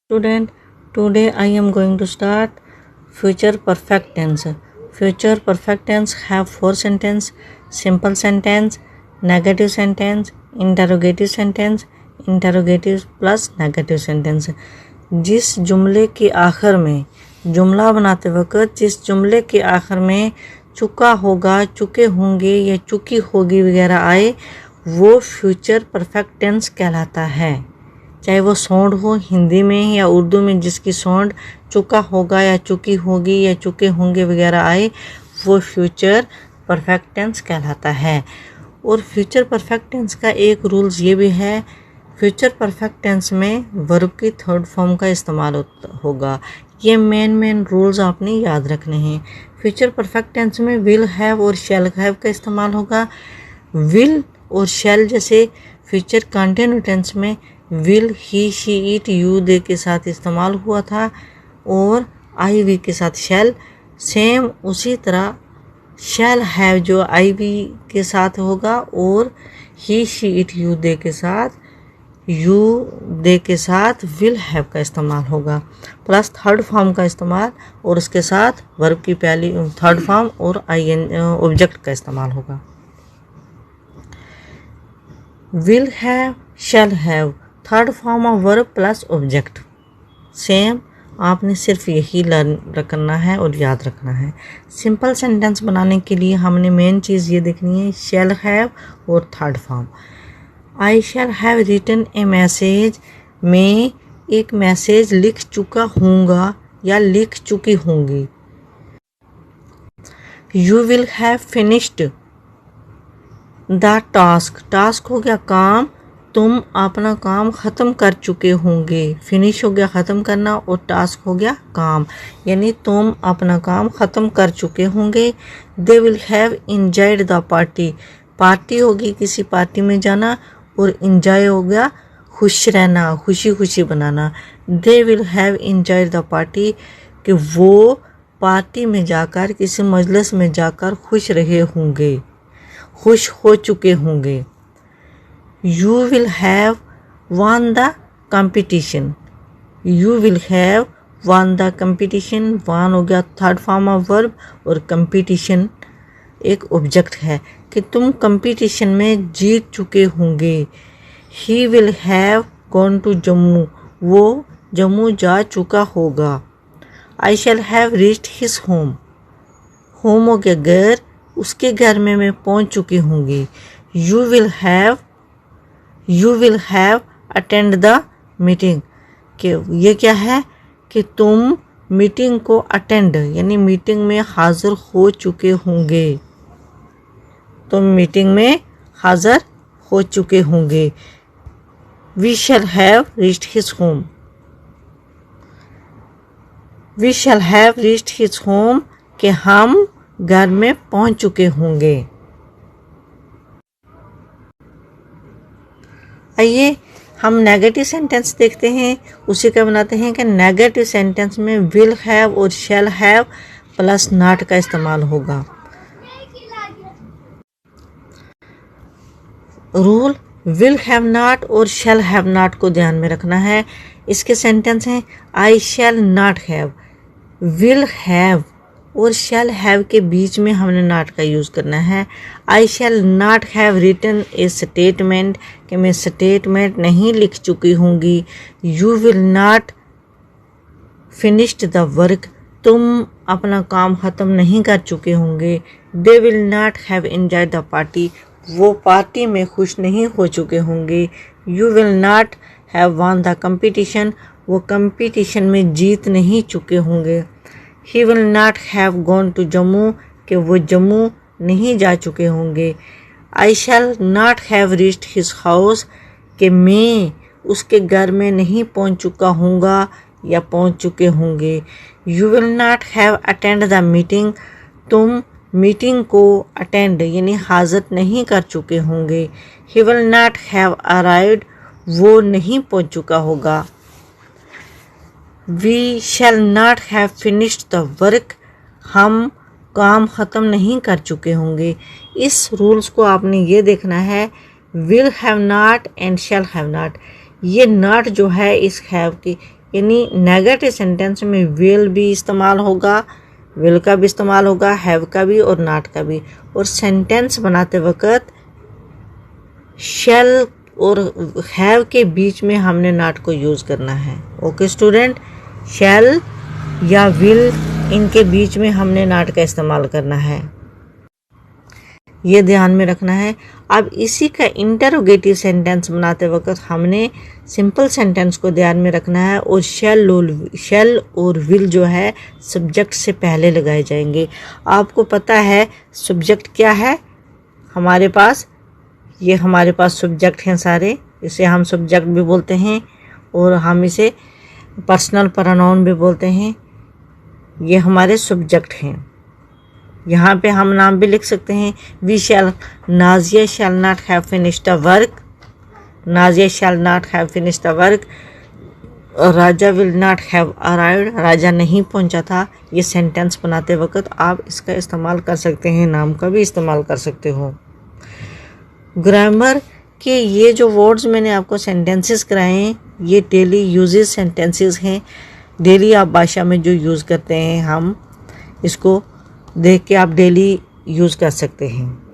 Student, today I am going to start future perfect tense. Future perfect tense have four sentences: simple sentence, negative sentence, interrogative plus negative sentence. जिस जुमले के आखिर में जुमला बनाते वक्त जिस जुमले के आखिर में चुका होगा, चुके होंगे या चुकी होगी वगैरह आए वो फ्यूचर परफेक्ट टेंस कहलाता है। चाहे वो साउंड हो हिंदी में या उर्दू में, जिसकी साउंड चुका होगा या चुकी होगी या चुके होंगे वगैरह आए वो फ्यूचर परफेक्ट टेंस कहलाता है। और फ्यूचर परफेक्ट टेंस का एक रूल्स ये भी है, फ्यूचर परफेक्ट टेंस में वर्ब की थर्ड फॉर्म का इस्तेमाल होगा। ये मेन रूल्स आपने याद रखने हैं। फ्यूचर परफेक्ट टेंस में विल हैव और शैल हैव का इस्तेमाल होगा। विल और शैल जैसे फ्यूचर कंटिन्यू टेंस में will, he, she, it, you, they के साथ इस्तेमाल हुआ था और आई वी के साथ शैल। सेम उसी तरह शैल हैव जो आई वी के साथ होगा और ही, शी, इट, यू, दे के साथ यू, दे के साथ विल हैव का इस्तेमाल होगा, प्लस थर्ड फॉर्म का इस्तेमाल और उसके साथ वर्ब की पहली थर्ड फॉर्म और आई एन ऑब्जेक्ट का इस्तेमाल होगा। Will have, shall have, third form of verb plus object. Same आपने सिर्फ यही लर्न करना है और याद रखना है। सिंपल सेंटेंस बनाने के लिए हमने मेन चीज़ ये देखनी है, शैल हैव और third form. I shall have written a message, मैं एक मैसेज लिख चुका हूँगा या लिख चुकी होंगी। You will have finished the task, task हो गया काम, तुम अपना काम ख़त्म कर चुके होंगे। फिनिश हो गया ख़त्म करना और टास्क हो गया काम, यानी तुम अपना काम ख़त्म कर चुके होंगे। They will have enjoyed the party, party होगी किसी पार्टी में जाना और इंजॉय हो गया खुश रहना, खुशी खुशी बनाना। They will have enjoyed the party कि वो पार्टी में जाकर किसी मजलिस में जाकर खुश रहे होंगे, खुश हो चुके होंगे। You will have won the competition, you will have won the competition, won हो गया थर्ड फॉर्म ऑफ वर्ब और competition एक ऑब्जेक्ट है कि तुम कंपटीशन में जीत चुके होंगे। He will have gone to Jammu, वो जम्मू जा चुका होगा। I shall have reached his home, home हो गया घर, उसके घर में मैं पहुंच चुकी होंगी। You will have attend the meeting, कि ये क्या है कि तुम मीटिंग को अटेंड यानी मीटिंग में हाजिर हो चुके होंगे, तुम मीटिंग में हाजिर हो चुके होंगे। We shall have reached his home, we shall have reached his home कि हम घर में पहुंच चुके होंगे। आइए हम नेगेटिव सेंटेंस देखते हैं, उसी का बनाते हैं कि नेगेटिव सेंटेंस में विल हैव और शैल हैव प्लस नॉट का इस्तेमाल होगा। रूल विल हैव नॉट और शैल हैव नॉट को ध्यान में रखना है। इसके सेंटेंस हैं I shall not have, will have और शैल हैव के बीच में हमने नॉट का यूज़ करना है। I shall not have written a statement कि मैं स्टेटमेंट नहीं लिख चुकी होंगी। You will not finished the work, तुम अपना काम ख़त्म नहीं कर चुके होंगे। They will not have enjoyed the party, वो पार्टी में खुश नहीं हो चुके होंगे। You will not have won the competition, वो कंपटीशन में जीत नहीं चुके होंगे। He will not have gone to Jammu, कि वो जम्मू नहीं जा चुके होंगे। I shall not have reached his house, कि मैं उसके घर में नहीं पहुंच चुका हूँगा या पहुंच चुके होंगे। You will not have attend the meeting, तुम मीटिंग को अटेंड यानी हाजिर नहीं कर चुके होंगे। He will not have arrived, वो नहीं पहुंच चुका होगा। We shall not have finished the work, हम काम ख़त्म नहीं कर चुके होंगे। इस रूल्स को आपने ये देखना है, will have not and shall have not, ये नॉट जो है इस हैव की यानी नेगेटिव सेंटेंस में विल भी इस्तेमाल होगा, विल का भी इस्तेमाल होगा, हैव का भी और नॉट का भी। और सेंटेंस बनाते वक्त शैल और हैव के बीच में हमने नॉट को यूज़ करना है। ओके स्टूडेंट, शैल या विल इनके बीच में हमने नॉट का इस्तेमाल करना है, ये ध्यान में रखना है। अब इसी का इंटरोगेटिव सेंटेंस बनाते वक्त हमने सिंपल सेंटेंस को ध्यान में रखना है और शैल और विल जो है सब्जेक्ट से पहले लगाए जाएंगे। आपको पता है सब्जेक्ट क्या है हमारे पास, ये हमारे पास सब्जेक्ट हैं सारे, इसे हम सब्जेक्ट भी बोलते हैं और हम इसे पर्सनल प्रोनाउन भी बोलते हैं। ये हमारे सब्जेक्ट हैं। यहाँ पे हम नाम भी लिख सकते हैं। We shall, Nazia shall not have finished the work, Nazia shall not have finished the work. Raja will not have arrived, Raja नहीं पहुँचा था। ये सेंटेंस बनाते वक्त आप इसका इस्तेमाल कर सकते हैं, नाम का भी इस्तेमाल कर सकते हो। ग्रामर के ये जो वर्ड्स मैंने आपको सेंटेंसेस कराए हैं, ये डेली यूजेस सेंटेंसेस हैं। डेली आप भाषा में जो यूज़ करते हैं, हम इसको देख के आप डेली यूज़ कर सकते हैं।